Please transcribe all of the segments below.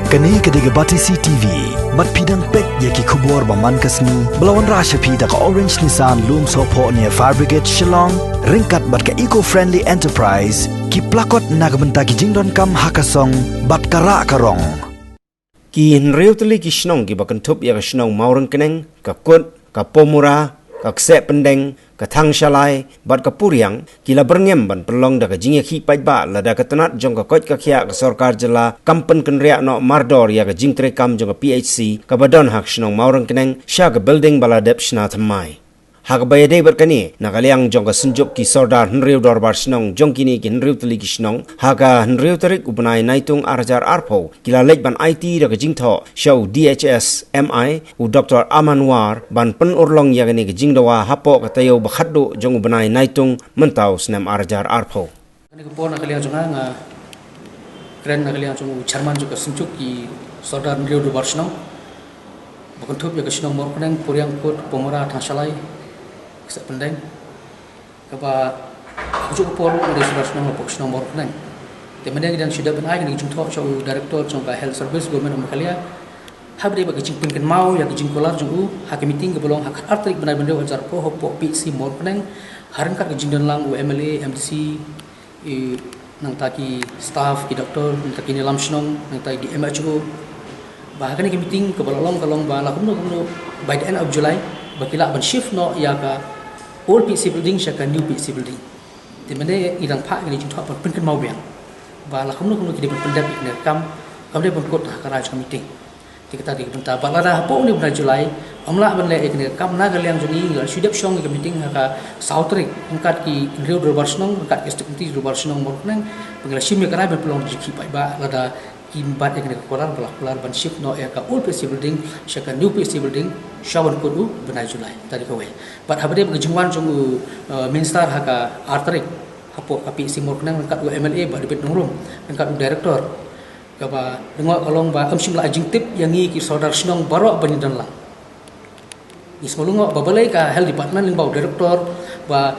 Kani kediga Batisi TV, mat pidang pek yaki kubur baman kasni, belawan rasha pida ka Orange Nissan Loom Sopo near Fire Brigade Shillong, ringkat bat ka eco-friendly enterprise, ki plakot nagbenta ki jingdon kam hakasong, bat kara karong. Ki hinriu tuli ki shnong ki bakan tup ya ka shnong maurang keneng, ka kut, ka pomura, ka ksep pendeng, ka thang shalai, bat ka puriang, ki la berngem ban perlong da ka jingya ki pai ba la da ka tenat jong ka kot ka khia ka sorkar jela, kampen kenria no mardor ya ka jing tre kam jong ka PHC, ka badon hak shnong maurang keneng, sha ka building bala dep shna thamai. Hak bayade berkani nakaliang jong ka sunjuk ki sordar hinriu dor bar shnong jong kini ki hinriu tuli ki shnong haka hinriu tarik upanai naitung arjar arpo kila lej ban IT da ka jingtho show DHS MI u Dr. Amanwar ban pen urlong ya gani ka jingdawa hapo ka tayo bakhaddo jong upanai naitung mentau snam arjar arpo. Kani ko po nakaliang jong nga kren nakaliang jong chairman jong ka sunjuk ki sordar hinriu dor bar shnong bakon thup ya ka shnong mor kuneng puriang kut pomora thasalai sa pendeng kapa ujuk por dari sebarang lapok nomor nang temendeng dan sudah benai ni jung thok show director jong ka health service government makalia habri bagi jing pinken mau ya jing kolar jong u hak meeting ke belong hak artik benar benar wajar po hopo PC mor nang haran ka jing dan lang MLA MDC nang taki staff ki doktor nang taki ni lamsnong nang taki di MHO bahkan ni meeting ke belong kalong ba lakum no by the end of July bakila ban shift no ya ka old PC building syaka new PC building. Di mana irang pak ini jumpa penken mau biang. Bala kamu kita berpendap ini kam dia berkot karaj meeting. Kita tadi bentar bala dah apa ni bulan Julai amla benle ini kam nagal yang juni sudah syong ke meeting haka Southrik angkat ki Rio Dorbarsnong angkat ki stekti Dorbarsnong morneng pengelasim ya karaj berpeluang jiki pai ba lada kimbat yang kolar balak ban shift no ya ka old PC building syaka new PC building shawan kodu benai Julai tadi kawai but habade begejungwan jong minister haka arterik hapo kapi simor kenang angkat MLA ba debit nongrom angkat director kaba dengok kalong ba amsim la ajing tip yang ngi ki saudar snong barok banidan lang ismolungo babalai ka health department ling ba director ba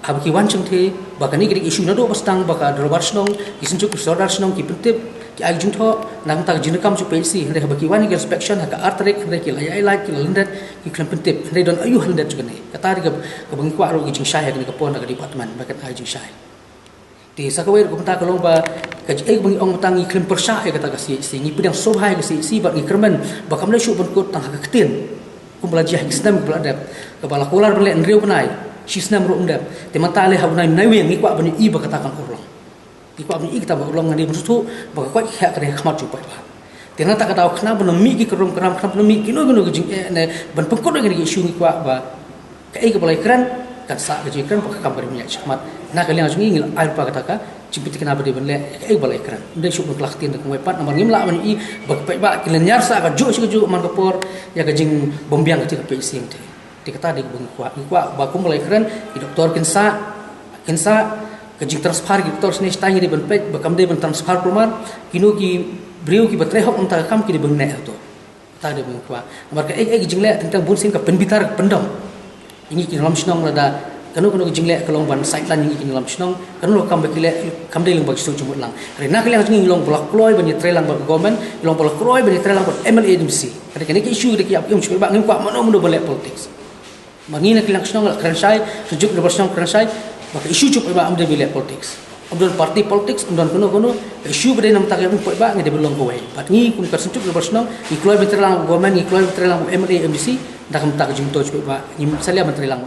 habki wancung the ba kani gidi isu nado bastang ba ka dorbar snong isinjuk saudar snong ki pentip ki ajung tho nang tak jinakam chu PC hande habki wani ki inspection haka arterik hande ki layai lai ki lendet ki klem pentip hande don ayu lendet jugane kata diga bangi kwa ro ki jing syah ki kapon ka department ba kat ajing syah di sakawai ko mata kalong ba ka ai bangi ong tangi klem persah kata ka si ngi pedang sobhai ka si ba ngi kermen ba kamle shu bon ko tang haka ketin kum belajah islam beladap ka bala kolar bele nriu benai shisnam ro undap te mata le habnai nai ngi kwa bani i ba katakan urlong ikwa bani i kita ba urlong ngani musu ba kwa kha ka khamat chu pai ba tena ta kata khna bana mi ki kerom keram khna bana mi kino gino jing ne ban pengkot ngi isu ngi kwa ba ka ai ka balai kran kan sa ka jikran ba ka bari mi chmat na ka liang jing ngil ai pa kata ka cipit kenapa dia benle ka ai balai kran ndai shu klak tin ka wepat namar ngim la bani i ba pai ba kilen nyar sa ka jo ju man ka por ya ka jing bombiang ka pe sing te dikata di bung kwa ba kum balai kran i doktor kinsa kajing transfer ki doktor sne stang di ban pe ba kam de ban transfer promar kinu ki brio ki batre hok unta kam ki di bang ne to ta de bung kwa namar ka ai jing le tentang bun sin ka penbitar pendom ini ki lam snong lada kanu jing le kalong ban site lan ini ki lam snong kanu kam ba ki le kam de ling ba su chumut lang rena ki lang jing long blok kloy ban tre lang ba government long blok kloy ban tre lang ba MLA agency kada kani ki issue de ki ap yum chu ba ngim kwa mano mundo bale politics mangina ki lang snong kran sai sujuk de snong kran sai maka isu cukup ba amde bile politics amdon party politics amdon kono isu bade nam tak yam poi ba ngade belong ko wai pat ni kum ka sentuk bersnong ni kloy beterlang government ni kloy beterlang MLA MDC dak am tak jung to cukup ba ni salia beterlang